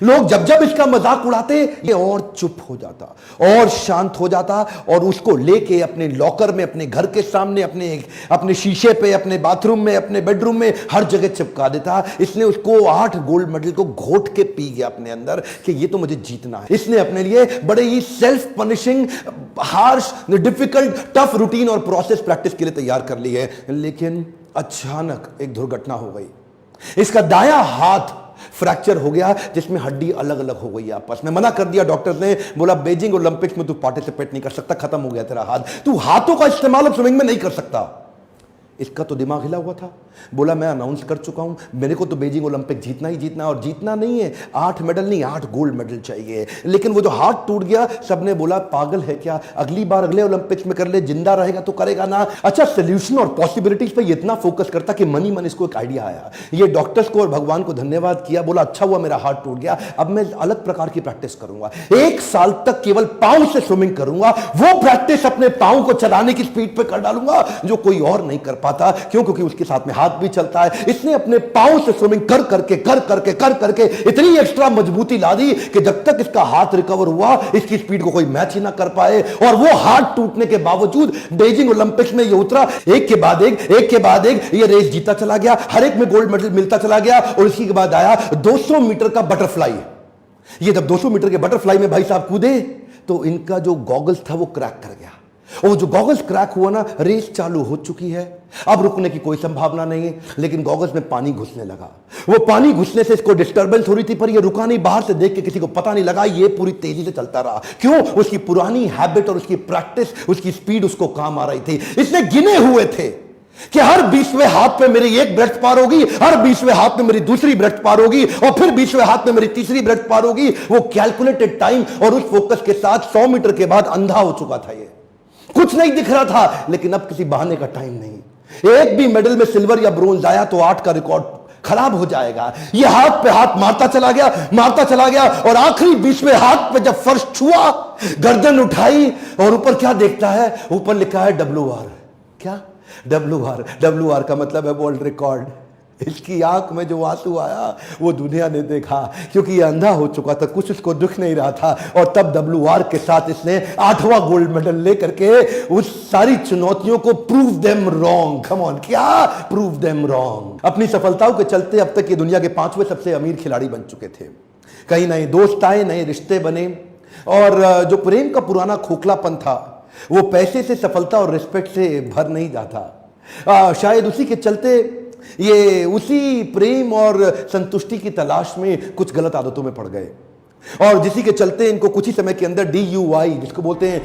लोग जब जब इसका मजाक उड़ाते ये और चुप हो जाता और शांत हो जाता और उसको लेके अपने लॉकर में, अपने घर के सामने, अपने शीशे पे, अपने बाथरूम में, अपने बेडरूम में हर जगह चिपका देता। इसने उसको 8 गोल्ड मेडल को घोट के पी गया अपने अंदर कि ये तो मुझे जीतना है। इसने अपने लिए बड़े ही self punishing, harsh, difficult, tough routine और प्रोसेस प्रैक्टिस के लिए तैयार कर ली है। लेकिन अचानक एक दुर्घटना हो गई। इसका दायां हाथ फ्रैक्चर हो गया जिसमें हड्डी अलग अलग हो गई आपस में। मना कर दिया डॉक्टर ने, बोला बीजिंग ओलंपिक्स में तू पार्टिसिपेट नहीं कर सकता, खत्म हो गया तेरा हाथ, तू हाथों का इस्तेमाल अब स्विमिंग में नहीं कर सकता। इसका तो दिमाग हिला हुआ था। बोला मैं अनाउंस कर चुका हूं, मेरे को तो बीजिंग ओलंपिक जीतना ही जीतना, और जीतना नहीं है 8 मेडल नहीं 8 गोल्ड मेडल चाहिए। लेकिन वो जो हाथ टूट गया, सबने बोला पागल है क्या, अगली बार अगले ओलंपिक्स में कर ले, जिंदा रहेगा तो करेगा ना। अच्छा, सोल्यूशन और पॉसिबिलिटीज पे इतना फोकस करता कि मन ही मन इसको एक आइडिया आया। ये डॉक्टर्स को और भगवान को धन्यवाद किया, बोला अच्छा हुआ मेरा हाथ टूट गया, अब मैं अलग प्रकार की प्रैक्टिस करूंगा। 1 साल तक केवल पांव से स्विमिंग करूंगा, वो प्रैक्टिस अपने पांव को चलाने की स्पीड पे कर डालूंगा जो कोई और नहीं कर पाता। क्यों? क्योंकि उसके साथ में हाथ भी चलता है। इसने अपने पांव से स्विमिंग कर करके इतनी एक्स्ट्रा मजबूती ला दी कि जब तक इसका हाथ रिकवर हुआ इसकी स्पीड को कोई मैच ही ना कर पाए। और वो हाथ टूटने के बावजूद बीजिंग ओलंपिक्स में ये उतरा, एक के बाद एक ये रेस जीता चला गया, हर एक में गोल्ड मेडल मिलता चला गया। और इसी के बाद आया 200 मीटर का बटरफ्लाई। ये जब 200 मीटर के बटरफ्लाई में भाई साहब कूदे तो इनका जो गॉगल्स था वो क्रैक कर गया। और जो गॉगल्स क्रैक हुआ ना, रेस चालू हो चुकी है, अब रुकने की कोई संभावना नहीं है। लेकिन गॉगल्स में पानी घुसने लगा। वो पानी घुसने से इसको डिस्टर्बेंस हो रही थी, पर ये रुका नहीं। बाहर से देख के किसी को पता नहीं लगा, ये पूरी तेजी से चलता रहा। क्यों? उसकी पुरानी हैबिट और उसकी प्रैक्टिस, उसकी स्पीड उसको काम आ रही थी। इसने गिने हुए थे कि हर 20वें हाथ पे मेरी एक ब्रेस्ट पार होगी, हर 20वें हाथ में मेरी दूसरी ब्रेस्ट पार होगी, और फिर 20वें हाथ में मेरी तीसरी ब्रेस्ट पार होगी। वो कैलकुलेटेड टाइम और उस फोकस के साथ 100 मीटर के बाद अंधा हो चुका था। ये कुछ नहीं दिख रहा था, लेकिन अब किसी बहाने का टाइम नहीं। एक भी मेडल में सिल्वर या ब्रोंज आया तो 8 का रिकॉर्ड खराब हो जाएगा। ये हाथ पे हाथ मारता चला गया और आखिरी 20वें हाथ पे जब फर्श छुआ, गर्दन उठाई और ऊपर क्या देखता है? ऊपर लिखा है WR। क्या? WR का मतलब है वर्ल्ड रिकॉर्ड। इसकी आंख में जो आंसू आया वो दुनिया ने देखा, क्योंकि ये अंधा हो चुका था, कुछ उसको दुख नहीं रहा था। और तब WR के साथ इसने 8वां गोल्ड मेडल लेकर के उस सारी चुनौतियों को prove them wrong. Come on, क्या प्रूव देम रॉन्ग। अपनी सफलताओं के चलते अब तक ये दुनिया के 5वें सबसे अमीर खिलाड़ी बन चुके थे। कई नए दोस्त आए, नए रिश्ते बने, और जो प्रेम का पुराना खोखलापन था वो पैसे से, सफलता और रिस्पेक्ट से भर नहीं जाता। शायद उसी के चलते ये उसी प्रेम और संतुष्टि की तलाश में कुछ गलत आदतों में पड़ गए, और जिसी के चलते इनको कुछ ही समय के अंदर DUI, जिसको बोलते हैं